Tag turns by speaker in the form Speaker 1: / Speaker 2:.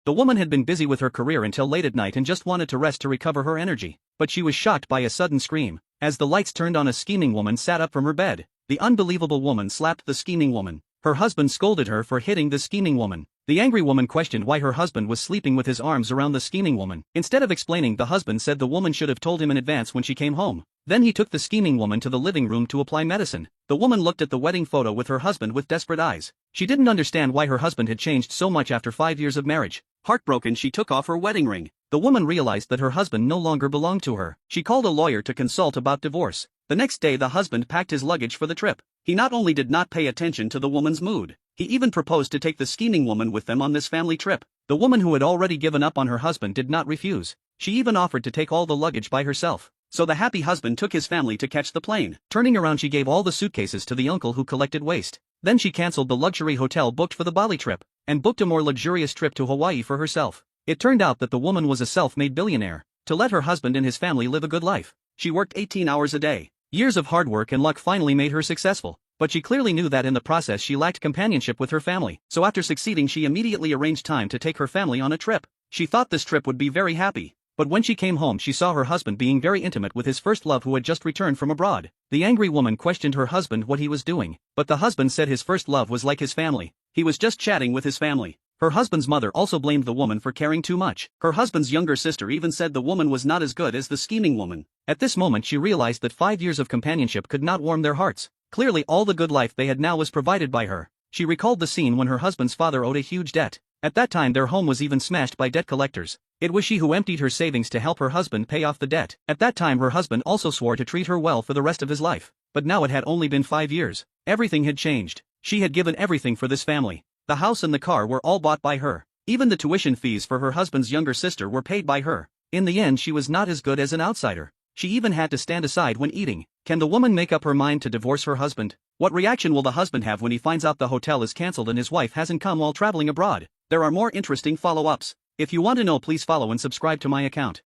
Speaker 1: The woman had been busy with her career until late at night and just wanted to rest to recover her energy. But she was shocked by a sudden scream. As the lights turned on, a scheming woman sat up from her bed. The unbelievable woman slapped the scheming woman. Her husband scolded her for hitting the scheming woman. The angry woman questioned why her husband was sleeping with his arms around the scheming woman. Instead of explaining, the husband said the woman should have told him in advance when she came home. Then he took the scheming woman to the living room to apply medicine. The woman looked at the wedding photo with her husband with desperate eyes. She didn't understand why her husband had changed so much after 5 years of marriage. Heartbroken, she took off her wedding ring. The woman realized that her husband no longer belonged to her. She called a lawyer to consult about divorce. The next day, the husband packed his luggage for the trip. He not only did not pay attention to the woman's mood, he even proposed to take the scheming woman with them on this family trip. The woman, who had already given up on her husband, did not refuse. She even offered to take all the luggage by herself. So the happy husband took his family to catch the plane. Turning around, she gave all the suitcases to the uncle who collected waste. Then she cancelled the luxury hotel booked for the Bali trip, and booked a more luxurious trip to Hawaii for herself. It turned out that the woman was a self-made billionaire. To let her husband and his family live a good life, she worked 18 hours a day. Years of hard work and luck finally made her successful. But she clearly knew that in the process she lacked companionship with her family. So after succeeding, she immediately arranged time to take her family on a trip. She thought this trip would be very happy. But when she came home, she saw her husband being very intimate with his first love, who had just returned from abroad. The angry woman questioned her husband what he was doing. But the husband said his first love was like his family. He was just chatting with his family. Her husband's mother also blamed the woman for caring too much. Her husband's younger sister even said the woman was not as good as the scheming woman. At this moment, she realized that 5 years of companionship could not warm their hearts. Clearly, all the good life they had now was provided by her. She recalled the scene when her husband's father owed a huge debt. At that time, their home was even smashed by debt collectors. It was she who emptied her savings to help her husband pay off the debt. At that time, her husband also swore to treat her well for the rest of his life. But now it had only been 5 years. Everything had changed. She had given everything for this family. The house and the car were all bought by her. Even the tuition fees for her husband's younger sister were paid by her. In the end, she was not as good as an outsider. She even had to stand aside when eating. Can the woman make up her mind to divorce her husband? What reaction will the husband have when he finds out the hotel is cancelled and his wife hasn't come while traveling abroad? There are more interesting follow-ups. If you want to know, please follow and subscribe to my account.